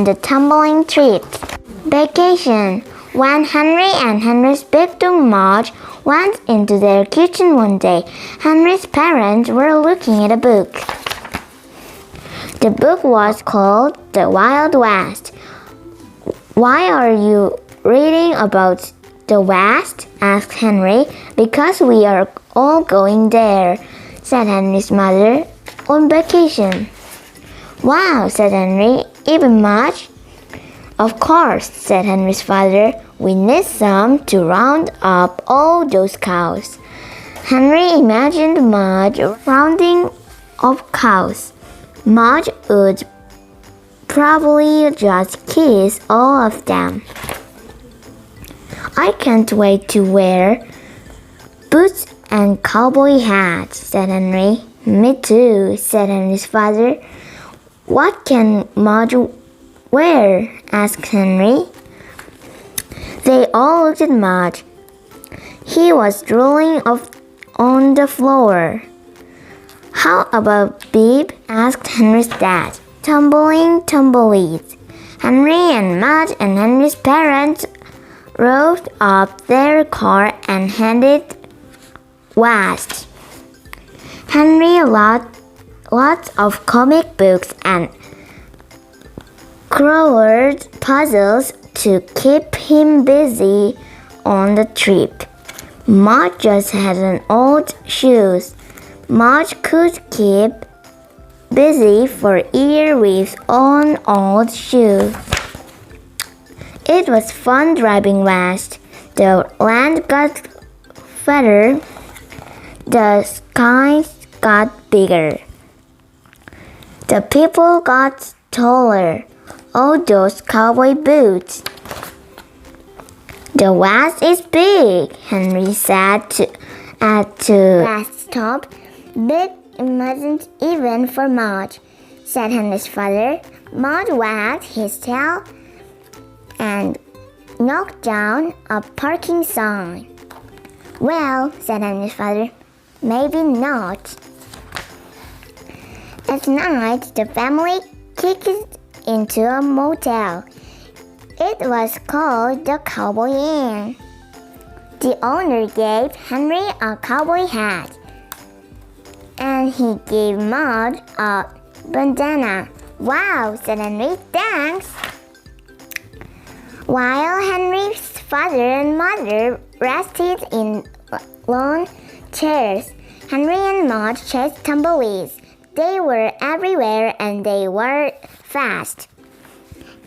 and the tumbling trip. Vacation. When Henry and Henry's big dog Mudge went into their kitchen one day, Henry's parents were looking at a book. The book was called The Wild West. Why are you reading about the West? Asked Henry. Because we are all going there, said Henry's mother, on vacation. Wow, said Henry. Even Mudge? Of course, said Henry's father. We need some to round up all those cows. Henry imagined Mudge rounding up cows. Mudge would probably just kiss all of them. I can't wait to wear boots and cowboy hats, said Henry. Me too, said Henry's father. What can Mudge wear? Asked Henry. They all looked at Mudge. He was drooling on the floor. How about Beep? Asked Henry's dad. Tumbling tumbleweeds. Henry and Mudge and Henry's parents rode up their car and headed west. Henry lots of comic books and crossword puzzles to keep him busy on the trip. Mudge just had an old shoes. Mudge could keep busy for years with an old shoe. It was fun driving west. The land got fatter. The skies got bigger. The people got taller. All those cowboy boots. The West is big, Henry said at the last stop. Big wasn't even for Mudge, said Henry's father. Mudge wagged his tail and knocked down a parking sign. Well, said Henry's father, maybe not. At night, the family kicked into a motel. It was called the Cowboy Inn. The owner gave Henry a cowboy hat, and he gave Mudge a bandana. Wow, said Henry, thanks. While Henry's father and mother rested in lawn chairs, Henry and Mudge chased tumbleweeds. They were everywhere and they were fast.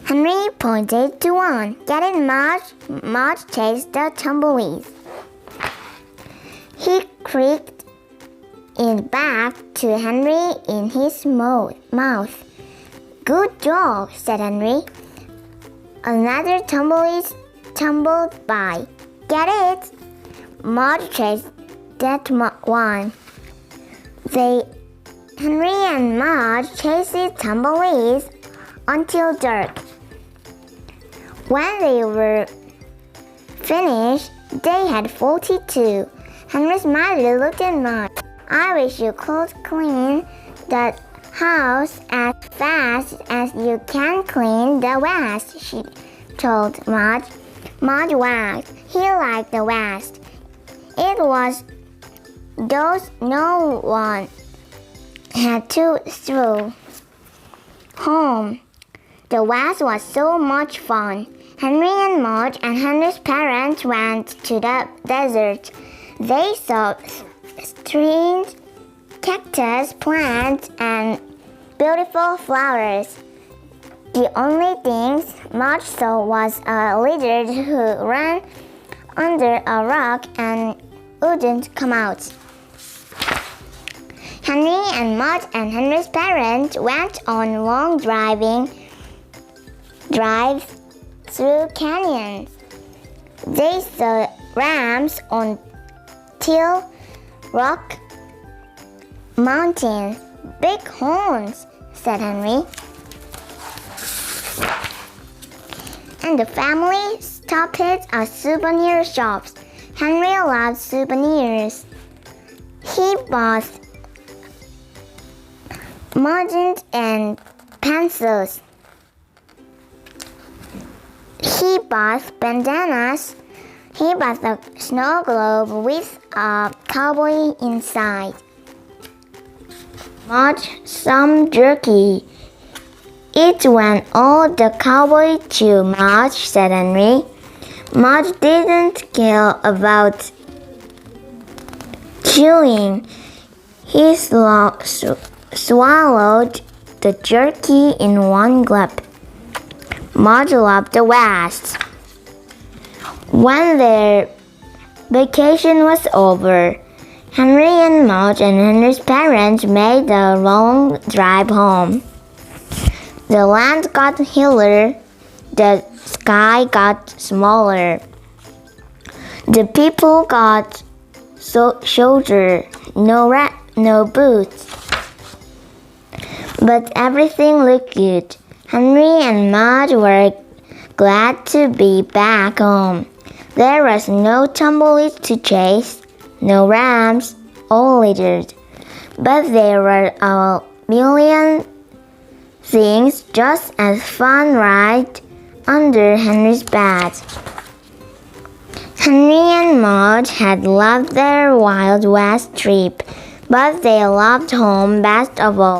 Henry pointed to one. Get it, Mudge? Mudge chased the tumbleweeds. He creaked it back to Henry in his mouth. Good job, said Henry. Another tumbleweed tumbled by. Get it? Mudge chased that one. Henry and Mudge chased tumbleweeds until dark. When they were finished, they had 42. Henry's mother looked at Mudge. I wish you could clean that house as fast as you can clean the West, she told Mudge. Mudge wagged. He liked the West. It was those no one had to throw home. The West was so much fun. Henry and Mudge and Henry's parents went to the desert. They saw strange cactus plants and beautiful flowers. The only things Mudge saw was a lizard who ran under a rock and wouldn't come out. Henry and Mudge and Henry's parents went on long drives through canyons. They saw rams on Till Rock Mountain. Big horns, said Henry. And the family stopped at souvenir shops. Henry loved souvenirs. He bought magazines and pencils. He bought bandanas. He bought a snow globe with a cowboy inside. Mudge some jerky. It went all the cowboy too much, said Henry. Mudge didn't care about chewing. He swallowed the jerky in one gulp. Mudge loved the West. When their vacation was over, Henry and Mudge and Henry's parents made a long drive home. The land got hiller, the sky got smaller. The people got shorter, no boots. But everything looked good. Henry and Mudge were glad to be back home. There was no tumbling to chase, no rams, all littered. But there were a million things just as fun right under Henry's bed. Henry and Mudge had loved their Wild West trip, but they loved home best of all.